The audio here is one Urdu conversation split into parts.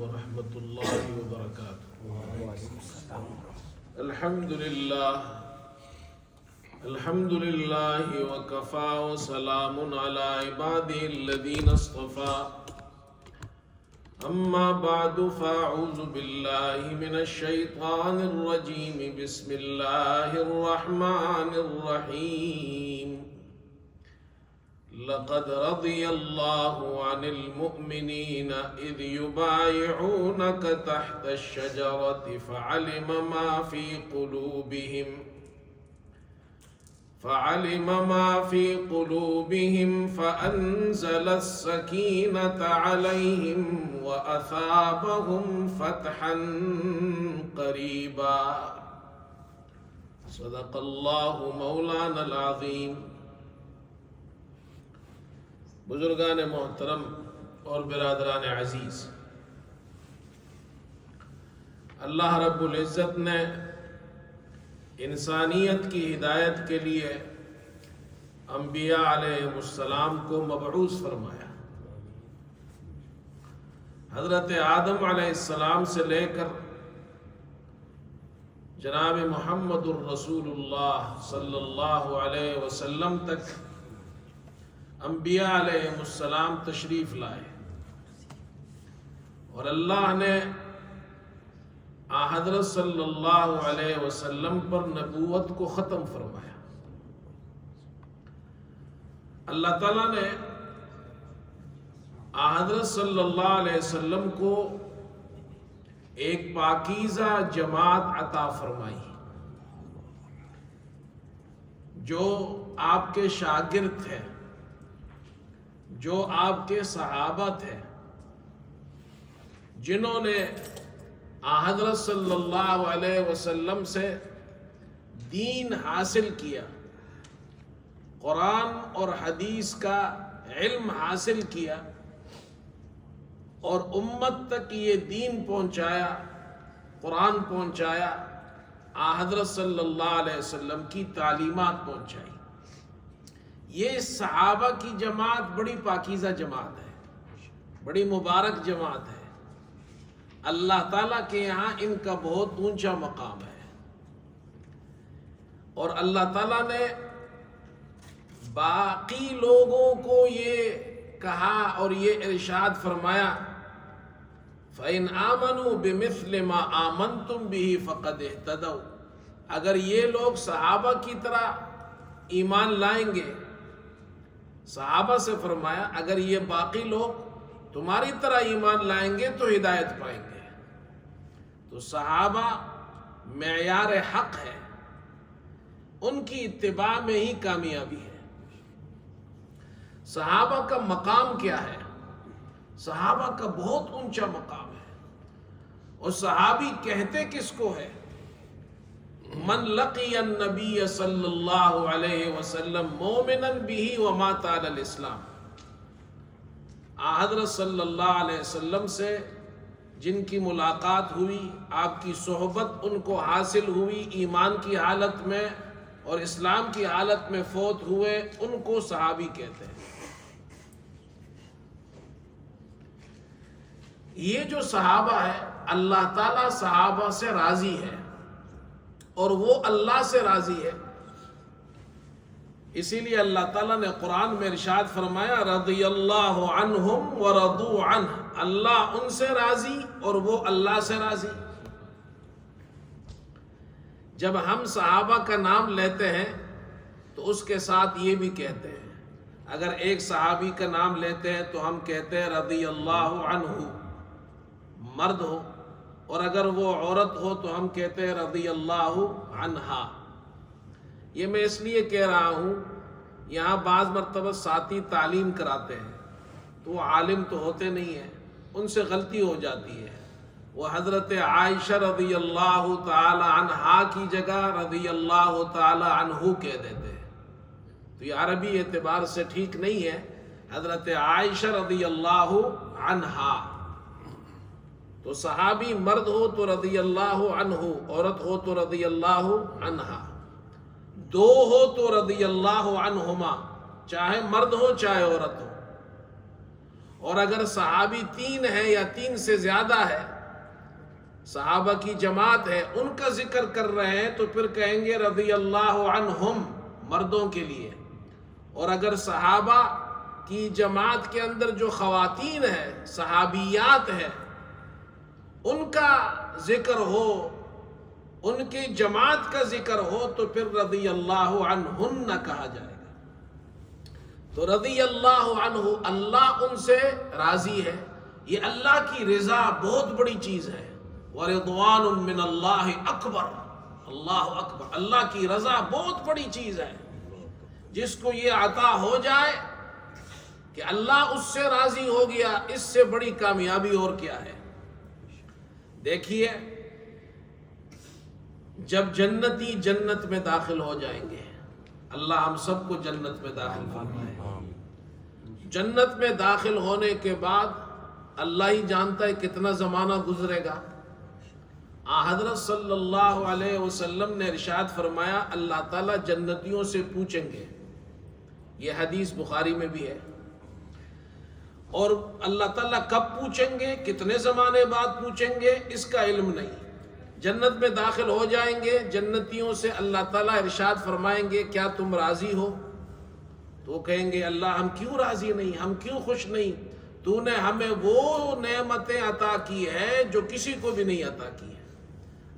ورحمۃ اللہ وبرکاتہ۔ الحمد للہ وکفا وسلام علی عبادہ الذین اصطفى، اما بعد فاعوذ باللہ من الشیطان الرجیم، بسم اللہ الرحمن الرحیم۔ لقد رضي الله عن المؤمنين إذ يبايعونك تحت الشجرة فعلم ما في قلوبهم فأنزل السكينة عليهم وأثابهم فتحا قريبا۔ صدق الله مولانا العظيم۔ بزرگان محترم اور برادران عزیز، اللہ رب العزت نے انسانیت کی ہدایت کے لیے انبیاء علیہ السلام کو مبعوث فرمایا۔ حضرت آدم علیہ السلام سے لے کر جناب محمد الرسول اللہ صلی اللہ علیہ وسلم تک انبیاء علیہ السلام تشریف لائے، اور اللہ نے حضرت صلی اللہ علیہ وسلم پر نبوت کو ختم فرمایا۔ اللہ تعالیٰ نے حضرت صلی اللہ علیہ وسلم کو ایک پاکیزہ جماعت عطا فرمائی، جو آپ کے شاگرد تھے، جو آپ کے صحابہ تھے، جنہوں نے حضرت صلی اللہ علیہ وسلم سے دین حاصل کیا، قرآن اور حدیث کا علم حاصل کیا، اور امت تک یہ دین پہنچایا، قرآن پہنچایا، حضرت صلی اللہ علیہ وسلم کی تعلیمات پہنچائی۔ یہ صحابہ کی جماعت بڑی پاکیزہ جماعت ہے، بڑی مبارک جماعت ہے۔ اللہ تعالیٰ کے یہاں ان کا بہت اونچا مقام ہے، اور اللہ تعالیٰ نے باقی لوگوں کو یہ کہا اور یہ ارشاد فرمایا، فَإِنْ آمَنُوا بِمِثْلِ مَا آمَنْتُمْ بِهِ فَقَدْ اهْتَدَوْا۔ اگر یہ لوگ صحابہ کی طرح ایمان لائیں گے، صحابہ سے فرمایا اگر یہ باقی لوگ تمہاری طرح ایمان لائیں گے تو ہدایت پائیں گے۔ تو صحابہ معیار حق ہے، ان کی اتباع میں ہی کامیابی ہے۔ صحابہ کا مقام کیا ہے؟ صحابہ کا بہت اونچا مقام ہے، اور صحابی کہتے کس کو ہے؟ من لقی النبی صلی اللہ علیہ وسلم مومنا به ومات علی الاسلام۔ حضرت صلی اللہ علیہ وسلم سے جن کی ملاقات ہوئی، آپ کی صحبت ان کو حاصل ہوئی، ایمان کی حالت میں اور اسلام کی حالت میں فوت ہوئے، ان کو صحابی کہتے ہیں۔ یہ جو صحابہ ہے، اللہ تعالیٰ صحابہ سے راضی ہے، اور وہ اللہ سے راضی ہے۔ اسی لیے اللہ تعالیٰ نے قرآن میں ارشاد فرمایا، رضی اللہ عنہم ورضوا عنہ۔ اللہ ان سے راضی اور وہ اللہ سے راضی۔ جب ہم صحابہ کا نام لیتے ہیں تو اس کے ساتھ یہ بھی کہتے ہیں، اگر ایک صحابی کا نام لیتے ہیں تو ہم کہتے ہیں رضی اللہ عنہ، مرد ہو، اور اگر وہ عورت ہو تو ہم کہتے ہیں رضی اللہ عنہا۔ یہ میں اس لیے کہہ رہا ہوں، یہاں بعض مرتبہ ساتھی تعلیم کراتے ہیں تو وہ عالم تو ہوتے نہیں ہیں، ان سے غلطی ہو جاتی ہے، وہ حضرت عائشہ رضی اللہ تعالی عنہا کی جگہ رضی اللہ تعالی عنہ کہہ دیتے ہیں، تو یہ عربی اعتبار سے ٹھیک نہیں ہے۔ حضرت عائشہ رضی اللہ عنہا، تو صحابی مرد ہو تو رضی اللہ عنہ، عورت ہو تو رضی اللہ عنہا، دو ہو تو رضی اللہ عنہما، چاہے مرد ہو چاہے عورت ہو۔ اور اگر صحابی 3 ہے یا 3 سے زیادہ ہے، صحابہ کی جماعت ہے، ان کا ذکر کر رہے ہیں تو پھر کہیں گے رضی اللہ عنہم، مردوں کے لیے۔ اور اگر صحابہ کی جماعت کے اندر جو خواتین ہیں، صحابیات ہیں، ان کا ذکر ہو، ان کی جماعت کا ذکر ہو تو پھر رضی اللہ عنہن کہا جائے گا۔ تو رضی اللہ عنہ، اللہ ان سے راضی ہے۔ یہ اللہ کی رضا بہت بڑی چیز ہے۔ وَرِضْوَانٌ مِّنَ اللَّهِ أَكْبَرُ، اللہ اکبر، اللہ کی رضا بہت بڑی چیز ہے۔ جس کو یہ عطا ہو جائے کہ اللہ اس سے راضی ہو گیا، اس سے بڑی کامیابی اور کیا ہے؟ دیکھیے، جب جنتی جنت میں داخل ہو جائیں گے، اللہ ہم سب کو جنت میں داخل فرمائے۔ جنت میں داخل ہونے کے بعد اللہ ہی جانتا ہے کتنا زمانہ گزرے گا۔ حضرت صلی اللہ علیہ وسلم نے ارشاد فرمایا، اللہ تعالیٰ جنتیوں سے پوچھیں گے، یہ حدیث بخاری میں بھی ہے، اور اللہ تعالیٰ کب پوچھیں گے، کتنے زمانے بعد پوچھیں گے، اس کا علم نہیں۔ جنت میں داخل ہو جائیں گے، جنتیوں سے اللہ تعالیٰ ارشاد فرمائیں گے کیا تم راضی ہو؟ تو وہ کہیں گے اللہ ہم کیوں راضی نہیں، ہم کیوں خوش نہیں، تو نے ہمیں وہ نعمتیں عطا کی ہے جو کسی کو بھی نہیں عطا کی ہے۔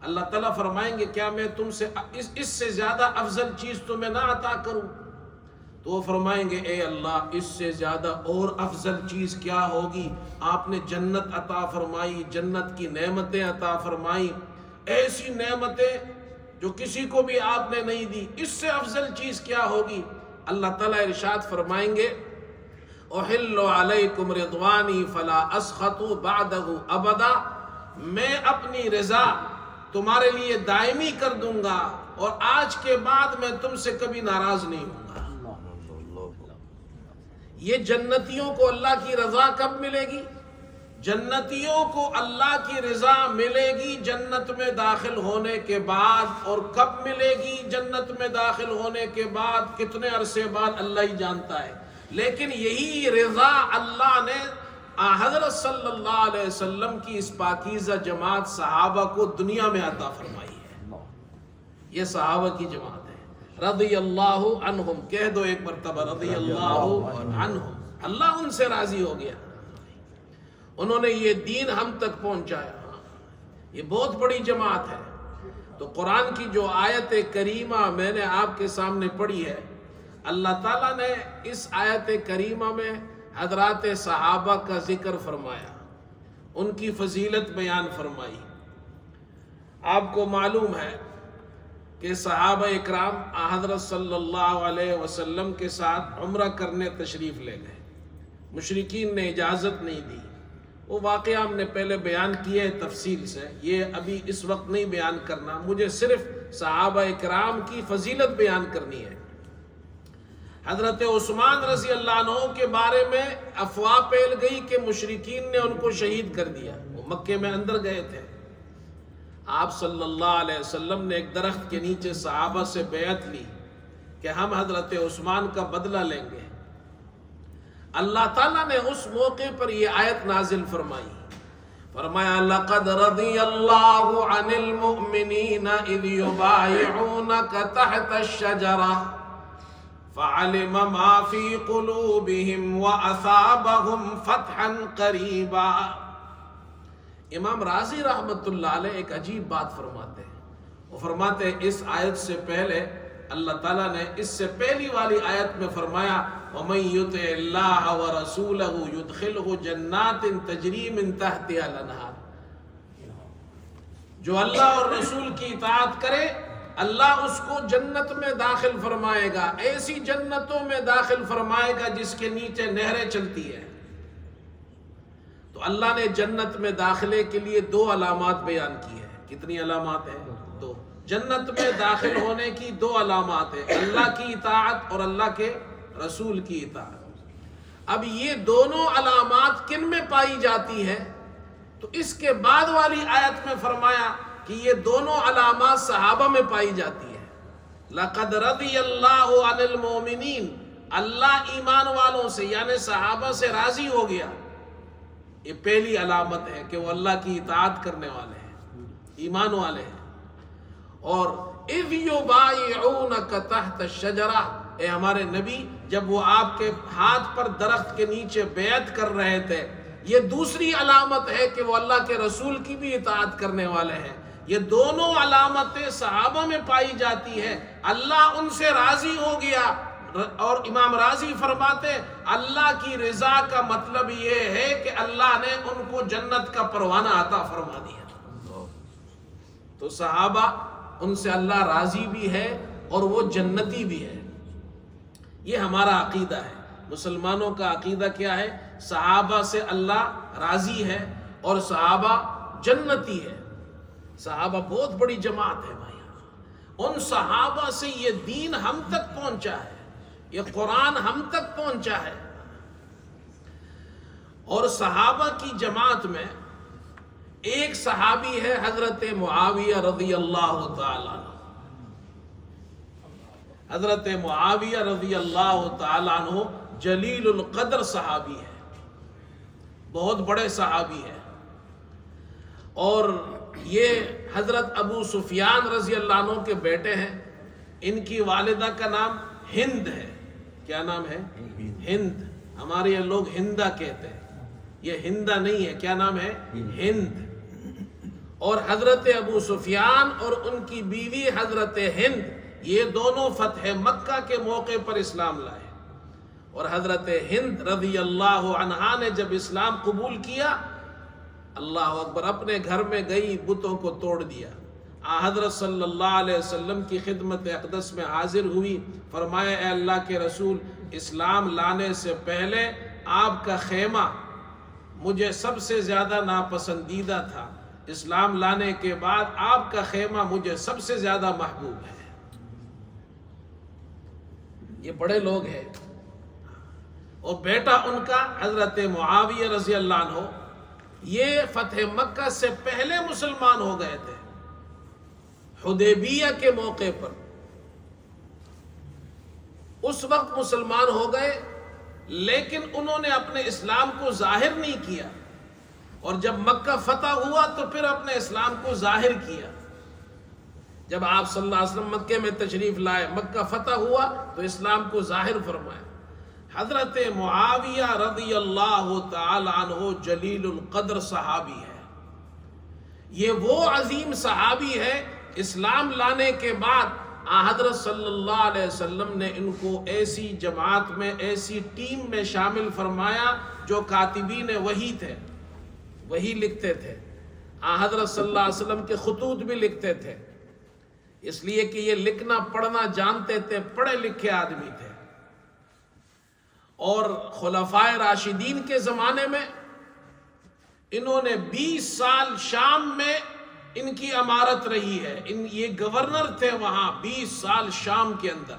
اللہ تعالیٰ فرمائیں گے کیا میں تم سے اس سے زیادہ افضل چیز تمہیں نہ عطا کروں؟ تو وہ فرمائیں گے اے اللہ، اس سے زیادہ اور افضل چیز کیا ہوگی؟ آپ نے جنت عطا فرمائی، جنت کی نعمتیں عطا فرمائی، ایسی نعمتیں جو کسی کو بھی آپ نے نہیں دی، اس سے افضل چیز کیا ہوگی؟ اللہ تعالیٰ ارشاد فرمائیں گے احل علیکم رضوانی فلا اسخط بعدہ ابدا، میں اپنی رضا تمہارے لیے دائمی کر دوں گا اور آج کے بعد میں تم سے کبھی ناراض نہیں ہوں گا۔ یہ جنتیوں کو اللہ کی رضا کب ملے گی؟ جنتیوں کو اللہ کی رضا ملے گی جنت میں داخل ہونے کے بعد۔ اور کب ملے گی جنت میں داخل ہونے کے بعد، کتنے عرصے بعد، اللہ ہی جانتا ہے۔ لیکن یہی رضا اللہ نے حضرت صلی اللہ علیہ وسلم کی اس پاکیزہ جماعت صحابہ کو دنیا میں عطا فرمائی ہے۔ یہ صحابہ کی جماعت ہے۔ رضی اللہ عنہم، کہہ دو ایک مرتبہ رضی اللہ عنہم، اللہ ان سے راضی ہو گیا، انہوں نے یہ دین ہم تک پہنچایا۔ یہ بہت بڑی جماعت ہے۔ تو قرآن کی جو آیت کریمہ میں نے آپ کے سامنے پڑھی ہے، اللہ تعالیٰ نے اس آیت کریمہ میں حضرات صحابہ کا ذکر فرمایا، ان کی فضیلت بیان فرمائی۔ آپ کو معلوم ہے کہ صحابہ اکرام حضرت صلی اللہ علیہ وسلم کے ساتھ عمرہ کرنے تشریف لے گئے، مشرکین نے اجازت نہیں دی۔ وہ واقعہ ہم نے پہلے بیان کیا ہے تفصیل سے، یہ ابھی اس وقت نہیں بیان کرنا، مجھے صرف صحابہ اکرام کی فضیلت بیان کرنی ہے۔ حضرت عثمان رضی اللہ عنہ کے بارے میں افواہ پھیل گئی کہ مشرکین نے ان کو شہید کر دیا، وہ مکے میں اندر گئے تھے۔ آپ صلی اللہ علیہ وسلم نے ایک درخت کے نیچے صحابہ سے بیعت لی کہ ہم حضرت عثمان کا بدلہ لیں گے۔ اللہ تعالیٰ نے اس موقع پر یہ آیت نازل فرمائی، فرمایا لَقَدْ رَضِيَ اللَّهُ عَنِ الْمُؤْمِنِينَ إِذْ يُبَايِعُونَكَ تَحْتَ الشَّجَرَةِ فَعَلِمَ مَا فِي قُلُوبِهِمْ وَأَثَابَهُمْ فَتْحًا قَرِيبًا۔ امام راضی رحمت اللہ علیہ ایک عجیب بات فرماتے ہیں، وہ فرماتے ہیں اس آیت سے پہلے اللہ تعالیٰ نے اس سے پہلی والی آیت میں فرمایا وَمَن يُطِعِ اللَّهَ وَرَسُولَهُ يُدْخِلْهُ جَنَّاتٍ تَجْرِي مِن تَحْتِهَا الْأَنْهَارُ، جو اللہ اور رسول کی اطاعت کرے اللہ اس کو جنت میں داخل فرمائے گا، ایسی جنتوں میں داخل فرمائے گا جس کے نیچے نہریں چلتی ہیں۔ تو اللہ نے جنت میں داخلے کے لیے 2 علامات بیان کی ہے۔ کتنی علامات ہیں؟ 2۔ جنت میں داخل ہونے کی 2 علامات ہیں، اللہ کی اطاعت اور اللہ کے رسول کی اطاعت۔ اب یہ دونوں علامات کن میں پائی جاتی ہیں؟ تو اس کے بعد والی آیت میں فرمایا کہ یہ دونوں علامات صحابہ میں پائی جاتی ہے۔ لَقَدْ رَضِيَ اللَّهُ عَنِ الْمُؤْمِنِينَ، اللہ ایمان والوں سے یعنی صحابہ سے راضی ہو گیا۔ یہ پہلی علامت ہے کہ وہ اللہ کی اطاعت کرنے والے ہیں، ایمان والے ہیں۔ اور اذ یبایعونک تحت الشجرہ، اے ہمارے نبی جب وہ آپ کے ہاتھ پر درخت کے نیچے بیعت کر رہے تھے، یہ دوسری علامت ہے کہ وہ اللہ کے رسول کی بھی اطاعت کرنے والے ہیں۔ یہ دونوں علامتیں صحابہ میں پائی جاتی ہے، اللہ ان سے راضی ہو گیا۔ اور امام راضی فرماتے اللہ کی رضا کا مطلب یہ ہے کہ اللہ نے ان کو جنت کا پروانہ عطا فرما دیا۔ تو صحابہ ان سے اللہ راضی بھی ہے اور وہ جنتی بھی ہے۔ یہ ہمارا عقیدہ ہے، مسلمانوں کا عقیدہ کیا ہے؟ صحابہ سے اللہ راضی ہے اور صحابہ جنتی ہے۔ صحابہ بہت بڑی جماعت ہے بھائی، ان صحابہ سے یہ دین ہم تک پہنچا ہے، یہ قرآن ہم تک پہنچا ہے۔ اور صحابہ کی جماعت میں ایک صحابی ہے حضرت معاویہ رضی اللہ تعالیٰ عنہ۔ حضرت معاویہ رضی اللہ تعالیٰ عنہ جلیل القدر صحابی ہے، بہت بڑے صحابی ہے۔ اور یہ حضرت ابو سفیان رضی اللہ عنہ کے بیٹے ہیں۔ ان کی والدہ کا نام ہند ہے۔ کیا نام ہے؟ ہند۔ ہمارے یہ لوگ ہندا کہتے ہیں، یہ ہندا نہیں ہے، کیا نام ہے؟ ہند۔ اور حضرت ابو سفیان اور ان کی بیوی حضرت ہند، یہ دونوں فتح مکہ کے موقع پر اسلام لائے۔ اور حضرت ہند رضی اللہ عنہا نے جب اسلام قبول کیا، اللہ اکبر، اپنے گھر میں گئی، بتوں کو توڑ دیا۔ حضرت صلی اللہ علیہ وسلم کی خدمت اقدس میں حاضر ہوئی، فرمایا اے اللہ کے رسول، اسلام لانے سے پہلے آپ کا خیمہ مجھے سب سے زیادہ ناپسندیدہ تھا، اسلام لانے کے بعد آپ کا خیمہ مجھے سب سے زیادہ محبوب ہے۔ یہ بڑے لوگ ہیں۔ اور بیٹا ان کا حضرت معاویہ رضی اللہ عنہ، یہ فتح مکہ سے پہلے مسلمان ہو گئے تھے، حدیبیہ کے موقع پر اس وقت مسلمان ہو گئے، لیکن انہوں نے اپنے اسلام کو ظاہر نہیں کیا۔ اور جب مکہ فتح ہوا تو پھر اپنے اسلام کو ظاہر کیا۔ جب آپ صلی اللہ علیہ وسلم مکے میں تشریف لائے، مکہ فتح ہوا تو اسلام کو ظاہر فرمایا۔ حضرت معاویہ رضی اللہ تعالی عنہ جلیل القدر صحابی ہے۔ یہ وہ عظیم صحابی ہے، اسلام لانے کے بعد حضرت صلی اللہ علیہ وسلم نے ان کو ایسی جماعت میں، ایسی ٹیم میں شامل فرمایا جو کاتبین وحی تھے، وحی لکھتے تھے۔ حضرت صلی اللہ علیہ وسلم کے خطوط بھی لکھتے تھے، اس لیے کہ یہ لکھنا پڑھنا جانتے تھے، پڑھے لکھے آدمی تھے۔ اور خلفائے راشدین کے زمانے میں انہوں نے 20 سال شام میں ان کی امارت رہی ہے، یہ گورنر تھے وہاں 20 سال شام کے اندر۔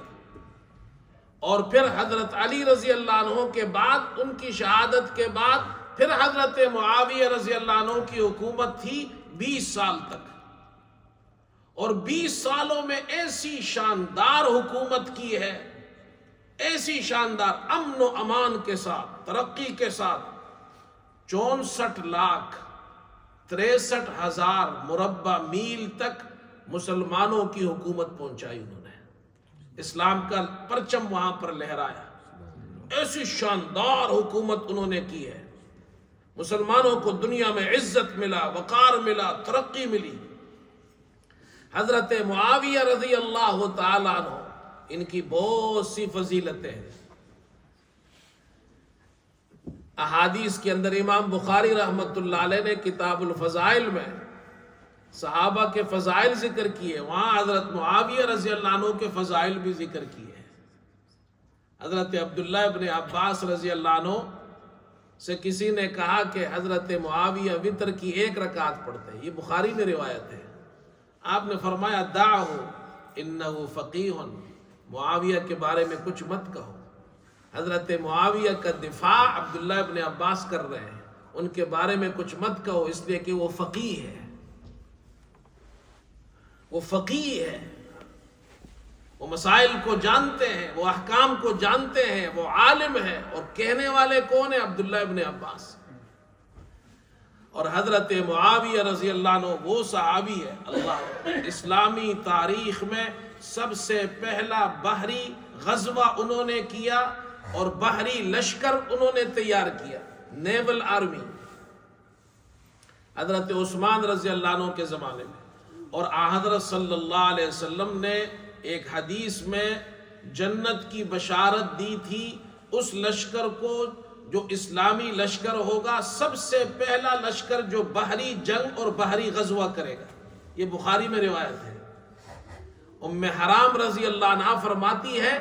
اور پھر حضرت علی رضی اللہ عنہ کے بعد، ان کی شہادت کے بعد پھر حضرت معاویہ رضی اللہ عنہ کی حکومت تھی 20 سال تک۔ اور 20 سالوں میں ایسی شاندار حکومت کی ہے، ایسی شاندار امن و امان کے ساتھ، ترقی کے ساتھ، 64,63,000 مربع میل تک مسلمانوں کی حکومت پہنچائی انہوں نے، اسلام کا پرچم وہاں پر لہرایا۔ ایسی شاندار حکومت انہوں نے کی ہے، مسلمانوں کو دنیا میں عزت ملا، وقار ملا، ترقی ملی۔ حضرت معاویہ رضی اللہ تعالیٰ عنہ، ان کی بہت سی فضیلتیں ہیں۔ احادیث کے اندر امام بخاری رحمۃ اللہ علیہ نے کتاب الفضائل میں صحابہ کے فضائل ذکر کیے، وہاں حضرت معاویہ رضی اللہ عنہ کے فضائل بھی ذکر کیے۔ حضرت عبداللہ ابن عباس رضی اللہ عنہ سے کسی نے کہا کہ حضرت معاویہ وتر کی 1 رکعت پڑھتے ہیں، یہ بخاری میں روایت ہے۔ آپ نے فرمایا دعہ انہ فقیہ، معاویہ کے بارے میں کچھ مت کہو۔ حضرت معاویہ کا دفاع عبداللہ ابن عباس کر رہے ہیں، ان کے بارے میں کچھ مت کہو، اس لیے کہ وہ فقیہ ہے، وہ فقیہ ہے، وہ مسائل کو جانتے ہیں، وہ احکام کو جانتے ہیں، وہ عالم ہے۔ اور کہنے والے کون ہیں؟ عبداللہ ابن عباس۔ اور حضرت معاویہ رضی اللہ عنہ وہ صحابی ہے، اللہ اسلامی تاریخ میں سب سے پہلا بحری غزوہ انہوں نے کیا اور بحری لشکر انہوں نے تیار کیا، نیول آرمی، حضرت عثمان رضی اللہ عنہ کے زمانے میں۔ اور حضرت صلی اللہ علیہ وسلم نے ایک حدیث میں جنت کی بشارت دی تھی اس لشکر کو جو اسلامی لشکر ہوگا، سب سے پہلا لشکر جو بحری جنگ اور بحری غزوہ کرے گا۔ یہ بخاری میں روایت ہے۔ ام حرام رضی اللہ عنہ فرماتی ہے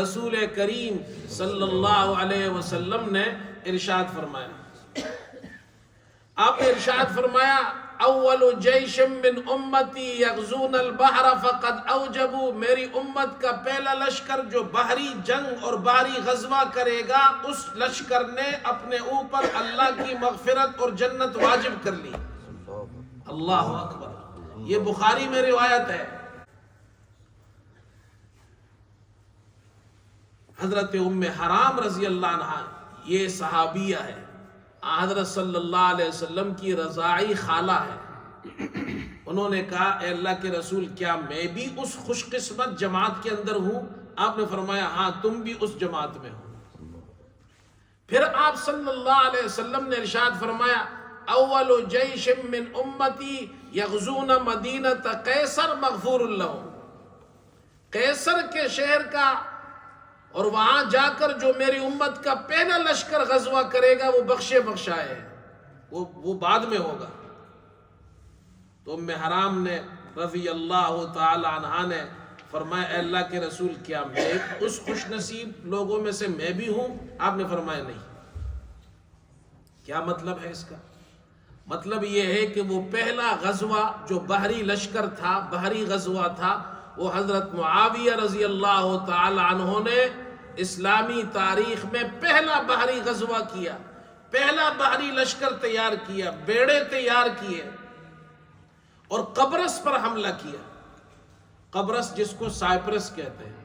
رسول کریم صلی اللہ علیہ وسلم نے ارشاد فرمایا، آپ نے ارشاد فرمایا اول جیش من امتی یغزون البحر فقد اوجبوا، میری امت کا پہلا لشکر جو بحری جنگ اور بحری غزوہ کرے گا اس لشکر نے اپنے اوپر اللہ کی مغفرت اور جنت واجب کر لی۔ اللہ اکبر، یہ بخاری میں روایت ہے۔ حضرت ام حرام رضی اللہ عنہ یہ صحابیہ ہے، حضرت صلی اللہ علیہ وسلم کی رضاعی خالہ ہے۔ انہوں نے کہا اے اللہ کے رسول کیا میں بھی اس خوش قسمت جماعت کے اندر ہوں؟ آپ نے فرمایا ہاں تم بھی اس جماعت میں ہو۔ پھر آپ صلی اللہ علیہ وسلم نے ارشاد فرمایا اول جیش من امتی یغزون مدینۃ قیصر مغفور لہم، قیصر کے شہر کا اور وہاں جا کر جو میری امت کا پہلا لشکر غزوہ کرے گا وہ بخشے بخشائے ہے، وہ بعد میں ہوگا۔ تو ام حرام نے رضی اللہ تعالی عنہ نے فرمایا اے اللہ کے رسول کیا میں اس خوش نصیب لوگوں میں سے میں بھی ہوں؟ آپ نے فرمایا نہیں۔ کیا مطلب ہے اس کا؟ مطلب یہ ہے کہ وہ پہلا غزوہ جو بحری لشکر تھا، بحری غزوہ تھا، وہ حضرت معاویہ رضی اللہ تعالی عنہ نے اسلامی تاریخ میں پہلا بحری غزوہ کیا، پہلا بحری لشکر تیار کیا، بیڑے تیار کیے اور قبرص پر حملہ کیا۔ قبرص جس کو سائپرس کہتے ہیں،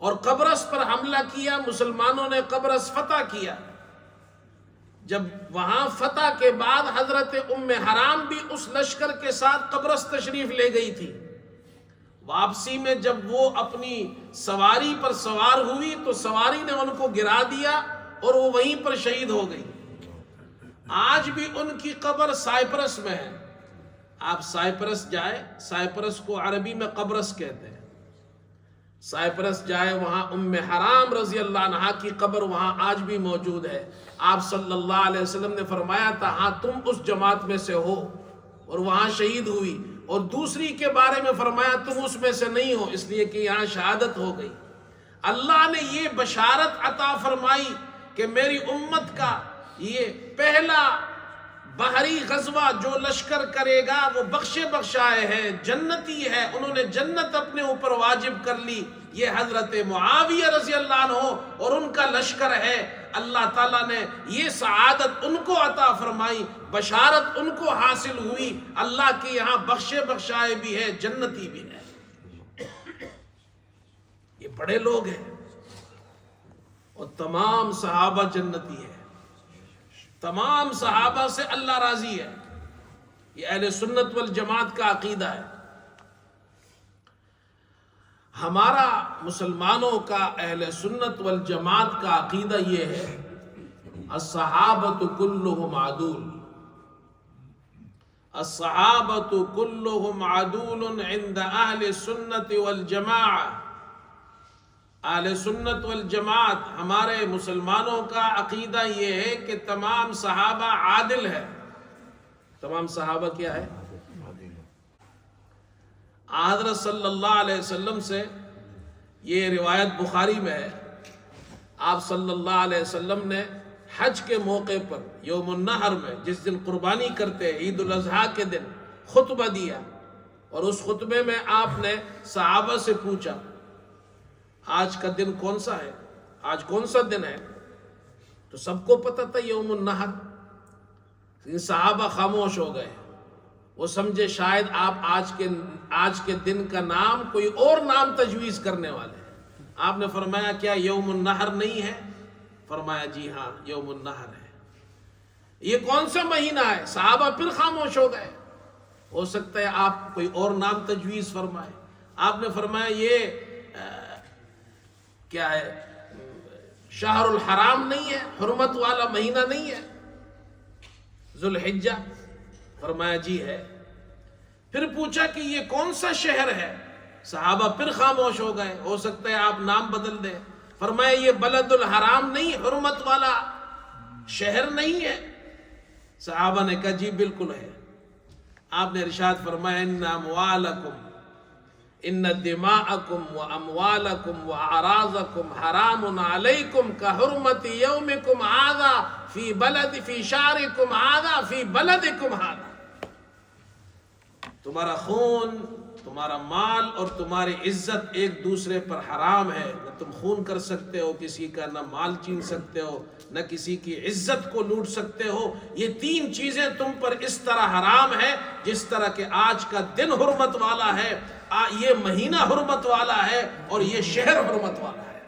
اور قبرص پر حملہ کیا، مسلمانوں نے قبرص فتح کیا۔ جب وہاں فتح کے بعد حضرت ام حرام بھی اس لشکر کے ساتھ قبرص تشریف لے گئی تھی۔ واپسی میں جب وہ اپنی سواری پر سوار ہوئی تو سواری نے ان کو گرا دیا اور وہ وہیں پر شہید ہو گئی۔ آج بھی ان کی قبر سائپرس میں ہے۔ آپ سائپرس جائے، سائپرس کو عربی میں قبرص کہتے ہیں، سائپرس جائے وہاں ام حرام رضی اللہ عنہ کی قبر وہاں آج بھی موجود ہے۔ آپ صلی اللہ علیہ وسلم نے فرمایا تھا ہاں تم اس جماعت میں سے ہو، اور وہاں شہید ہوئی، اور دوسری کے بارے میں فرمایا تم اس میں سے نہیں ہو، اس لیے کہ یہاں شہادت ہو گئی۔ اللہ نے یہ بشارت عطا فرمائی کہ میری امت کا یہ پہلا بحری غزوہ جو لشکر کرے گا وہ بخشے بخشائے ہے، جنتی ہے، انہوں نے جنت اپنے اوپر واجب کر لی۔ یہ حضرت معاویہ رضی اللہ عنہ اور ان کا لشکر ہے۔ اللہ تعالیٰ نے یہ سعادت ان کو عطا فرمائی، بشارت ان کو حاصل ہوئی، اللہ کے یہاں بخشے بخشائے بھی ہے، جنتی بھی ہے۔ یہ بڑے لوگ ہیں اور تمام صحابہ جنتی ہے، تمام صحابہ سے اللہ راضی ہے۔ یہ اہل سنت والجماعت کا عقیدہ ہے۔ ہمارا مسلمانوں کا اہل سنت والجماعت کا عقیدہ یہ ہے الصحابۃ کلہم عدول، الصحابۃ کلہم عدول عند اہل سنت والجماعہ۔ اہل سنت والجماعت ہمارے مسلمانوں کا عقیدہ یہ ہے کہ تمام صحابہ عادل ہے۔ تمام صحابہ کیا ہے؟ حضرت صلی اللہ علیہ وسلم سے یہ روایت بخاری میں ہے، آپ صلی اللہ علیہ وسلم نے حج کے موقع پر یوم النحر میں جس دن قربانی کرتے ہیں، عید الاضحیٰ کے دن خطبہ دیا، اور اس خطبے میں آپ نے صحابہ سے پوچھا آج کا دن کون سا ہے، آج کون سا دن ہے؟ تو سب کو پتہ تھا یوم النحر۔ صحابہ خاموش ہو گئے، وہ سمجھے شاید آپ آج کے دن کا نام کوئی اور نام تجویز کرنے والے ہیں۔ آپ نے فرمایا کیا یوم النحر نہیں ہے؟ فرمایا جی ہاں یوم النحر ہے۔ یہ کون سا مہینہ ہے؟ صحابہ پھر خاموش ہو گئے. ہو سکتا ہے آپ کوئی اور نام تجویز فرمائے. آپ نے فرمایا یہ کیا ہے، شہر الحرام نہیں ہے، حرمت والا مہینہ نہیں ہے ذو الحجہ؟ فرمایا جی ہے. پھر پوچھا کہ یہ کون سا شہر ہے؟ صحابہ پھر خاموش ہو گئے. ہو سکتا ہے آپ نام بدل دیں. فرمایا یہ بلد الحرام نہیں، حرمت والا شہر نہیں ہے؟ صحابہ نے کہا جی بالکل ہے. آپ نے ارشاد فرمایا ان اموالکم ان دماءکم و اموالکم و اعراضکم حرام علیکم کحرمت یومکم ھذا فی شہرکم ھذا فی بلدکم ھذا. تمہارا خون، تمہارا مال اور تمہاری عزت ایک دوسرے پر حرام ہے. نہ تم خون کر سکتے ہو کسی کا، نہ مال چھین سکتے ہو، نہ کسی کی عزت کو لوٹ سکتے ہو. یہ تین چیزیں تم پر اس طرح حرام ہے جس طرح کہ آج کا دن حرمت والا ہے، یہ مہینہ حرمت والا ہے، اور یہ شہر حرمت والا ہے.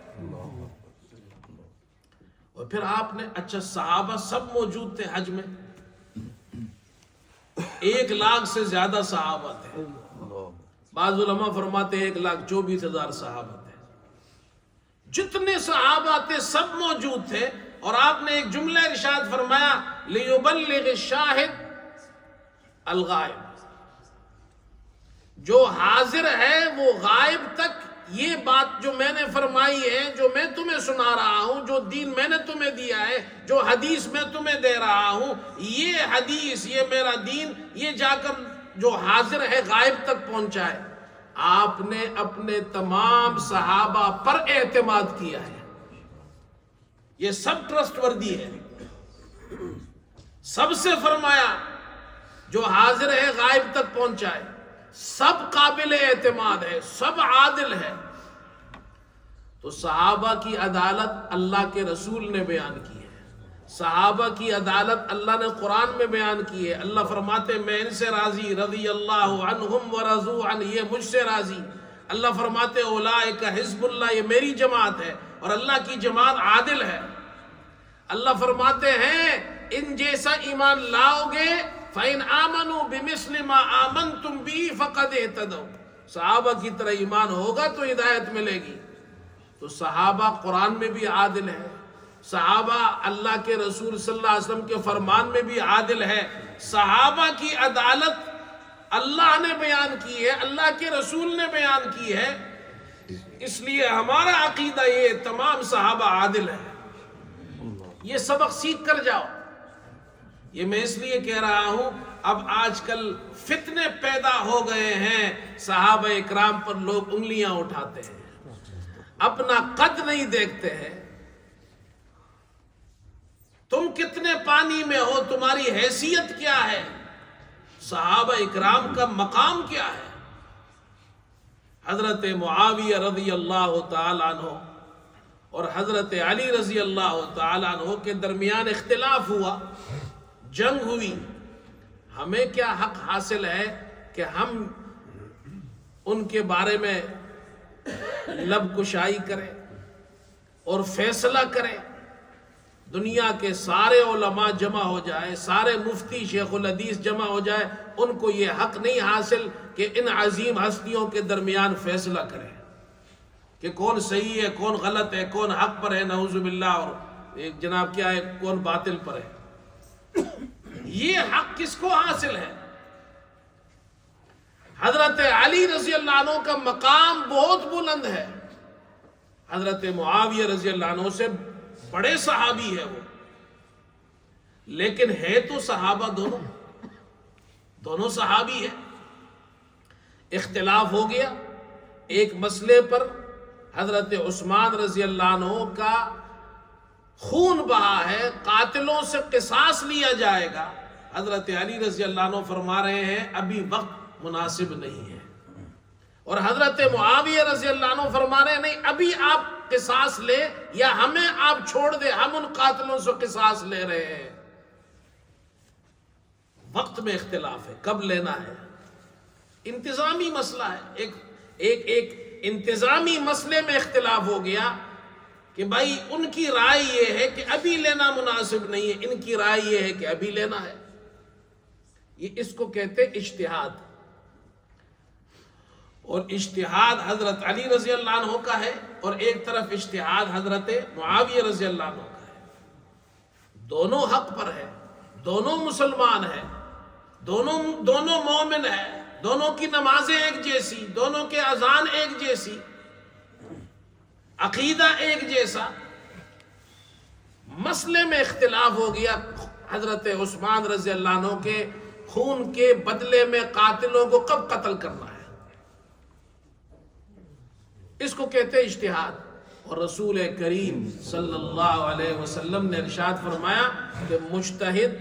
اور پھر آپ نے اچھا صحابہ سب موجود تھے حج میں، 1,00,000 سے زیادہ صحابہ تھے. بعض علماء فرماتے 1,24,000 صحابہ تھے. جتنے صحابہ تھے سب موجود تھے. اور آپ نے ایک جملہ ارشاد فرمایا لِيُبَلِّغِ الشَّاهِدُ الْغَائِبَ، جو حاضر ہے وہ غائب تک یہ بات جو میں نے فرمائی ہے، جو میں تمہیں سنا رہا ہوں، جو دین میں نے تمہیں دیا ہے، جو حدیث میں تمہیں دے رہا ہوں، یہ حدیث، یہ میرا دین، یہ جا کر جو حاضر ہے غائب تک پہنچا ہے. آپ نے اپنے تمام صحابہ پر اعتماد کیا ہے. یہ سب ٹرسٹ وردی ہے. سب سے فرمایا جو حاضر ہے غائب تک پہنچا ہے، سب قابل اعتماد ہے، سب عادل ہے. تو صحابہ کی عدالت اللہ کے رسول نے بیان کی ہے. صحابہ کی عدالت اللہ نے قرآن میں بیان کی ہے. اللہ فرماتے میں ان سے راضی، رضی اللہ عنہم ورضوا عنہ، یہ مجھ سے راضی. اللہ فرماتے اولئک حزب اللہ، یہ میری جماعت ہے، اور اللہ کی جماعت عادل ہے. اللہ فرماتے ہیں ان جیسا ایمان لاؤ گے فَإِنْ آمَنُوا بِمِثْلِ مَا آمَنْتُمْ بِهِ فَقَدْ اهْتَدَوْا، صحابہ کی طرح ایمان ہوگا تو ہدایت ملے گی. تو صحابہ قرآن میں بھی عادل ہے، صحابہ اللہ کے رسول صلی اللہ علیہ وسلم کے فرمان میں بھی عادل ہے. صحابہ کی عدالت اللہ نے بیان کی ہے، اللہ کے رسول نے بیان کی ہے. اس لیے ہمارا عقیدہ یہ تمام صحابہ عادل ہے. یہ سبق سیکھ کر جاؤ. یہ میں اس لیے کہہ رہا ہوں اب آج کل فتنے پیدا ہو گئے ہیں، صحابہ اکرام پر لوگ انگلیاں اٹھاتے ہیں، اپنا قد نہیں دیکھتے ہیں. تم کتنے پانی میں ہو، تمہاری حیثیت کیا ہے، صحابہ اکرام کا مقام کیا ہے. حضرت معاویہ رضی اللہ تعالیٰ عنہ اور حضرت علی رضی اللہ تعالیٰ عنہ کے درمیان اختلاف ہوا، جنگ ہوئی. ہمیں کیا حق حاصل ہے کہ ہم ان کے بارے میں لب کشائی کریں اور فیصلہ کریں؟ دنیا کے سارے علماء جمع ہو جائے، سارے مفتی شیخ الحدیث جمع ہو جائے، ان کو یہ حق نہیں حاصل کہ ان عظیم ہستیوں کے درمیان فیصلہ کریں کہ کون صحیح ہے، کون غلط ہے، کون حق پر ہے نعوذ باللہ، اور ایک جناب کیا ہے کون باطل پر ہے. یہ حق کس کو حاصل ہے؟ حضرت علی رضی اللہ عنہ کا مقام بہت بلند ہے، حضرت معاویہ رضی اللہ عنہ سے بڑے صحابی ہے وہ، لیکن ہے تو صحابہ دونوں صحابی ہے. اختلاف ہو گیا ایک مسئلے پر، حضرت عثمان رضی اللہ عنہ کا خون بہا ہے، قاتلوں سے قصاص لیا جائے گا. حضرت علی رضی اللہ عنہ فرما رہے ہیں ابھی وقت مناسب نہیں ہے، اور حضرت معاویہ رضی اللہ عنہ فرما رہے ہیں نہیں، ابھی آپ قصاص لے یا ہمیں آپ چھوڑ دے، ہم ان قاتلوں سے قصاص لے رہے ہیں. وقت میں اختلاف ہے، کب لینا ہے، انتظامی مسئلہ ہے. ایک انتظامی مسئلے میں اختلاف ہو گیا کہ بھائی ان کی رائے یہ ہے کہ ابھی لینا مناسب نہیں ہے، ان کی رائے یہ ہے کہ ابھی لینا ہے. یہ اس کو کہتے اجتہاد. اور اجتہاد حضرت علی رضی اللہ عنہ کا ہے، اور ایک طرف اجتہاد حضرت معاویہ رضی اللہ عنہ کا ہے. دونوں حق پر ہے، دونوں مسلمان ہیں، دونوں مومن ہیں، دونوں کی نمازیں ایک جیسی، دونوں کے اذان ایک جیسی، عقیدہ ایک جیسا. مسئلے میں اختلاف ہو گیا حضرت عثمان رضی اللہ عنہ کے خون کے بدلے میں قاتلوں کو کب قتل کرنا ہے. اس کو کہتے اجتہاد. اور رسول کریم صلی اللہ علیہ وسلم نے ارشاد فرمایا کہ مجتہد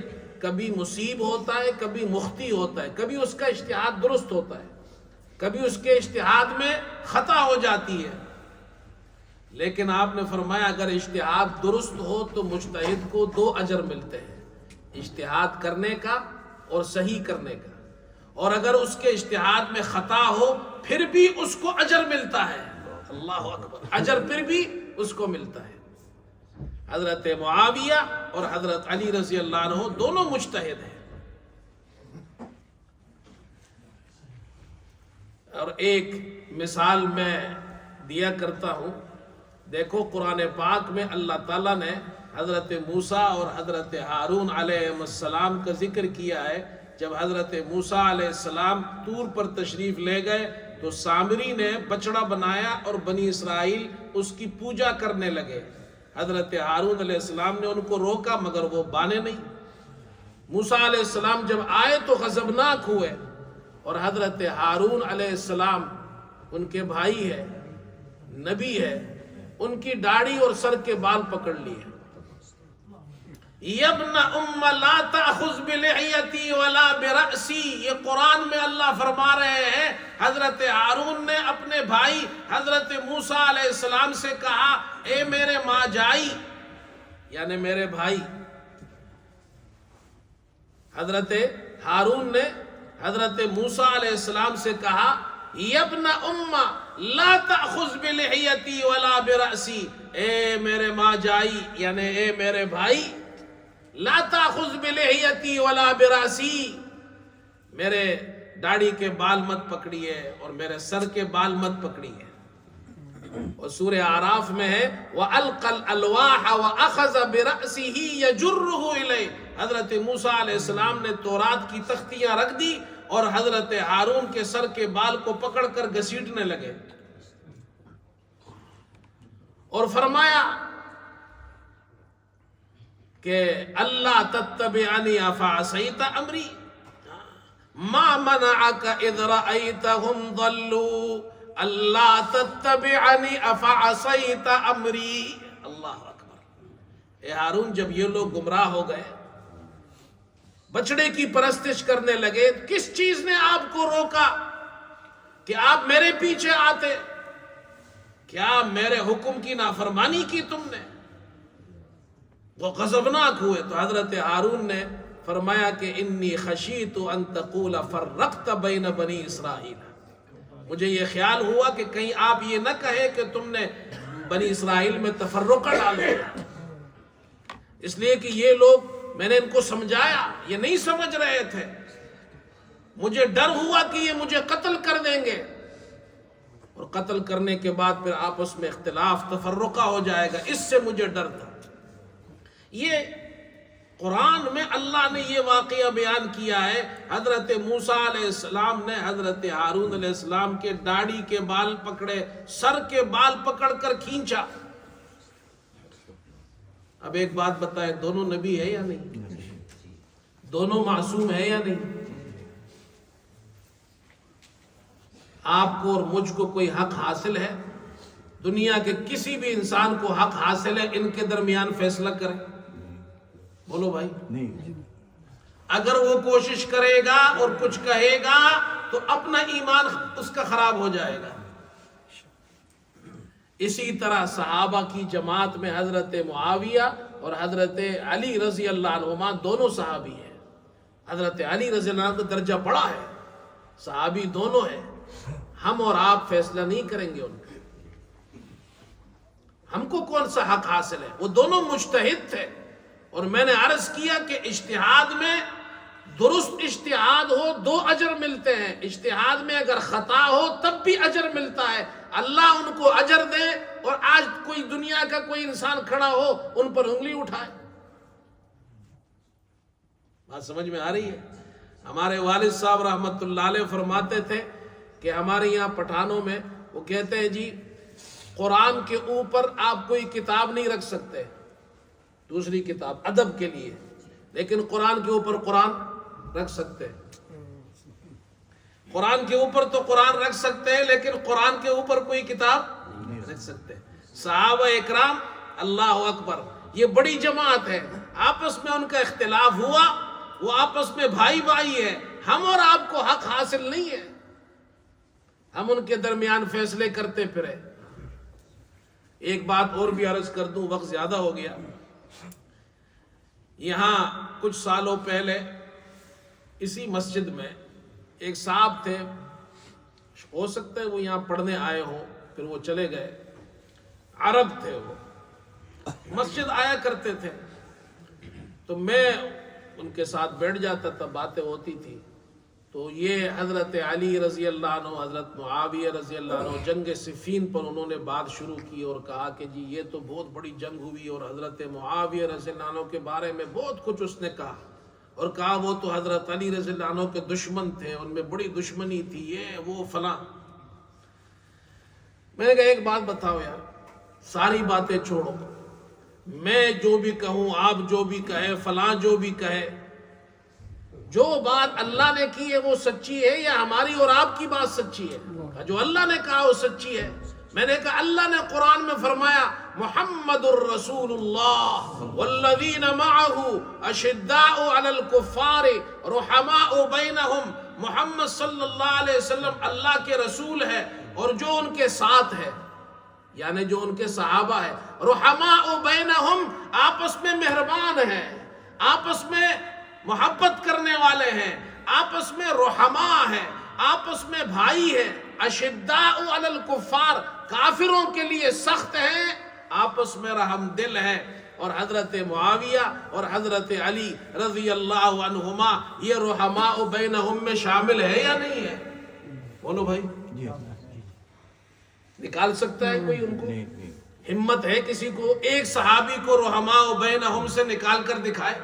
کبھی مصیب ہوتا ہے، کبھی مخطی ہوتا ہے، کبھی اس کا اجتہاد درست ہوتا ہے، کبھی اس کے اجتہاد میں خطا ہو جاتی ہے. لیکن آپ نے فرمایا اگر اجتہاد درست ہو تو مجتہد کو 2 اجر ملتے ہیں، اجتہاد کرنے کا اور صحیح کرنے کا. اور اگر اس کے اجتہاد میں خطا ہو پھر بھی اس کو اجر ملتا ہے. اللہ اکبر، اجر پھر بھی اس کو ملتا ہے. حضرت معاویہ اور حضرت علی رضی اللہ عنہ دونوں مجتہد ہیں. اور ایک مثال میں دیا کرتا ہوں. دیکھو قرآن پاک میں اللہ تعالیٰ نے حضرت موسیٰ اور حضرت ہارون علیہ السلام کا ذکر کیا ہے. جب حضرت موسیٰ علیہ السلام طور پر تشریف لے گئے تو سامری نے بچڑا بنایا اور بنی اسرائیل اس کی پوجا کرنے لگے. حضرت ہارون علیہ السلام نے ان کو روکا مگر وہ بانے نہیں. موسیٰ علیہ السلام جب آئے تو غضبناک ہوئے، اور حضرت ہارون علیہ السلام ان کے بھائی ہے، نبی ہے، ان کی داڑھی اور سر کے بال پکڑ لیے. یبن ام لا تأخذ بلحیتی ولا برأسی، یہ قرآن میں اللہ فرما رہے ہیں حضرت ہارون نے اپنے بھائی حضرت موسیٰ علیہ السلام سے کہا اے میرے ماں جائی، یعنی میرے بھائی. حضرت ہارون نے حضرت موسیٰ علیہ السلام سے کہا یبن ام لا تأخذ بلحیتی ولا برأسی، اے میرے ماں جائی یعنی اے میرے بھائی، لا تأخذ بلحیتی ولا برأسی، میرے داڑھی کے بال مت پکڑیے اور میرے سر کے بال مت پکڑیے. اور سورہ اعراف میں ہے وَأَلْقَى الْأَلْوَاحَ وَأَخَذَ بِرَأْسِهِ يَجُرُّهُ إِلَيْهِ. حضرت موسیٰ علیہ السلام نے تورات کی تختیاں رکھ دی اور حضرت ہارون کے سر کے بال کو پکڑ کر گھسیٹنے لگے اور فرمایا کہ اللہ تتبعنی افعصیت امری ما منعک اذ رأیتهم ضلوا اللہ تتبعنی افعصیت امری. اللہ اکبر. اے ہارون جب یہ لوگ گمراہ ہو گئے، بچڑے کی پرستش کرنے لگے، کس چیز نے آپ کو روکا کہ آپ میرے پیچھے آتے؟ کیا میرے حکم کی نافرمانی کی تم نے؟ وہ غضبناک ہوئے. تو حضرت ہارون نے فرمایا کہ انی خشیت ان تقول فرقت بین بنی اسرائیل، مجھے یہ خیال ہوا کہ کہیں آپ یہ نہ کہے کہ تم نے بنی اسرائیل میں تفرقہ ڈال دیا. اس لیے کہ یہ لوگ، میں نے ان کو سمجھایا، یہ نہیں سمجھ رہے تھے، مجھے ڈر ہوا کہ یہ مجھے قتل کر دیں گے، اور قتل کرنے کے بعد پھر آپس میں اختلاف تفرقہ ہو جائے گا، اس سے مجھے ڈر تھا. یہ قرآن میں اللہ نے یہ واقعہ بیان کیا ہے. حضرت موسیٰ علیہ السلام نے حضرت ہارون علیہ السلام کے داڑھی کے بال پکڑے، سر کے بال پکڑ کر کھینچا. اب ایک بات بتائیں، دونوں نبی ہے یا نہیں؟ دونوں معصوم ہے یا نہیں؟ آپ کو اور مجھ کو کوئی حق حاصل ہے؟ دنیا کے کسی بھی انسان کو حق حاصل ہے ان کے درمیان فیصلہ کرے؟ بولو بھائی. نہیں. اگر وہ کوشش کرے گا اور کچھ کہے گا تو اپنا ایمان اس کا خراب ہو جائے گا. اسی طرح صحابہ کی جماعت میں حضرت معاویہ اور حضرت علی رضی اللہ عنہما دونوں صحابی ہیں. حضرت علی رضی اللہ عنہ کا درجہ بڑا ہے، صحابی دونوں ہیں. ہم اور آپ فیصلہ نہیں کریں گے ان کا. ہم کو کون سا حق حاصل ہے؟ وہ دونوں مجتہد تھے، اور میں نے عرض کیا کہ اجتہاد میں درست اجتہاد ہو 2 اجر ملتے ہیں، اجتہاد میں اگر خطا ہو تب بھی اجر ملتا ہے، اللہ ان کو اجر دے، اور آج کوئی دنیا کا کوئی انسان کھڑا ہو ان پر انگلی اٹھائے۔ بات سمجھ میں آ رہی ہے؟ ہمارے والد صاحب رحمت اللہ علیہ فرماتے تھے کہ ہمارے یہاں پٹھانوں میں وہ کہتے ہیں جی قرآن کے اوپر آپ کوئی کتاب نہیں رکھ سکتے، دوسری کتاب ادب کے لیے، لیکن قرآن کے اوپر قرآن رکھ سکتے ہیں۔ قرآن کے اوپر تو قرآن رکھ سکتے ہیں، لیکن قرآن کے اوپر کوئی کتاب نہیں رکھ سکتے۔ صحابہ اکرام اللہ اکبر، یہ بڑی جماعت ہے، آپس میں ان کا اختلاف ہوا، وہ آپس میں بھائی بھائی ہے، ہم اور آپ کو حق حاصل نہیں ہے، ہم ان کے درمیان فیصلے کرتے پھرے۔ ایک بات اور بھی عرض کر دوں، وقت زیادہ ہو گیا۔ یہاں کچھ سالوں پہلے اسی مسجد میں ایک صاحب تھے، ہو سکتا ہے وہ یہاں پڑھنے آئے ہوں، پھر وہ چلے گئے، عرب تھے، وہ مسجد آیا کرتے تھے، تو میں ان کے ساتھ بیٹھ جاتا تھا، باتیں ہوتی تھی، تو یہ حضرت علی رضی اللہ عنہ، حضرت معاویہ رضی اللہ عنہ، جنگ صفین پر انہوں نے بات شروع کی اور کہا کہ جی یہ تو بہت بڑی جنگ ہوئی، اور حضرت معاویہ رضی اللہ عنہ کے بارے میں بہت کچھ اس نے کہا، اور کہا وہ تو حضرت علی رضی اللہ عنہ کے دشمن تھے، ان میں بڑی دشمنی تھی، یہ وہ فلاں۔ میں نے کہا ایک بات بتاؤ یار، ساری باتیں چھوڑو، میں جو بھی کہوں، آپ جو بھی کہے، فلاں جو بھی کہے، جو بات اللہ نے کی ہے وہ سچی ہے یا ہماری اور آپ کی بات سچی ہے؟ جو اللہ نے کہا وہ سچی ہے۔ میں نے کہا اللہ نے قرآن میں فرمایا محمد الرسول اللہ والذین معہ اشداء علی الکفار رحماء بینہم، محمد صلی اللہ علیہ وسلم اللہ کے رسول ہے، اور جو ان کے ساتھ ہے یعنی جو ان کے صحابہ ہے، رحماء بینہم، آپس میں مہربان ہیں، آپس میں محبت کرنے والے ہیں، آپس میں رحماء ہیں، آپس میں بھائی ہیں، اشداء علی الکفار، کافروں کے لیے سخت ہیں، آپس میں رحم دل ہے۔ اور حضرت معاویہ اور حضرت علی رضی اللہ عنہما یہ رحماء بینہم میں شامل ہے یا نہیں ہے؟ بولو بھائی، نکال سکتا ہے کوئی ان کو؟ ہمت ہے کسی کو ایک صحابی کو رحماء بینہم سے نکال کر دکھائے؟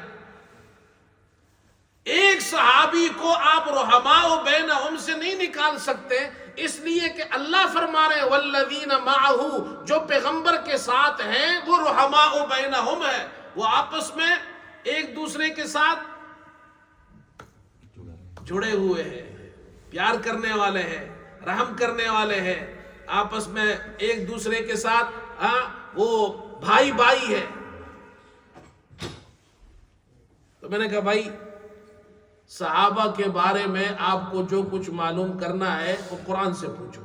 ایک صحابی کو آپ رحماء بینہم سے نہیں نکال سکتے، اس لیے کہ اللہ فرما رہے والذین معہ، جو پیغمبر کے ساتھ ہیں وہ رحماء بینہم ہے، وہ آپس میں ایک دوسرے کے ساتھ جڑے ہوئے ہیں، پیار کرنے والے ہیں، رحم کرنے والے ہیں، آپس میں ایک دوسرے کے ساتھ وہ بھائی بھائی ہے۔ تو میں نے کہا بھائی صحابہ کے بارے میں آپ کو جو کچھ معلوم کرنا ہے وہ قرآن سے پوچھو،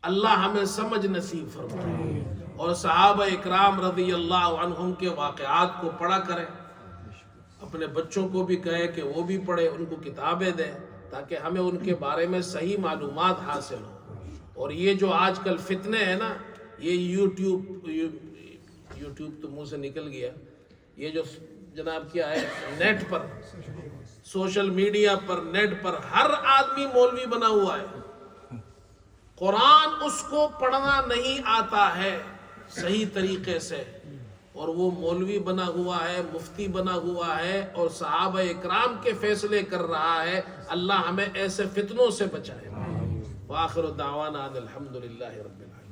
اللہ ہمیں سمجھ نصیب فرمائے، اور صحابہ اکرام رضی اللہ عنہم کے واقعات کو پڑھا کریں، اپنے بچوں کو بھی کہے کہ وہ بھی پڑھے، ان کو کتابیں دیں تاکہ ہمیں ان کے بارے میں صحیح معلومات حاصل ہوں۔ اور یہ جو آج کل فتنے ہیں نا، یہ یوٹیوب تو منہ سے نکل گیا، یہ جو جناب کیا ہے نیٹ پر، سوشل میڈیا پر، نیٹ پر ہر آدمی مولوی بنا ہوا ہے، قرآن اس کو پڑھنا نہیں آتا ہے صحیح طریقے سے، اور وہ مولوی بنا ہوا ہے، مفتی بنا ہوا ہے، اور صحابہ اکرام کے فیصلے کر رہا ہے۔ اللہ ہمیں ایسے فتنوں سے بچائے۔ وآخر دعوانا الحمدللہ رب العالمین۔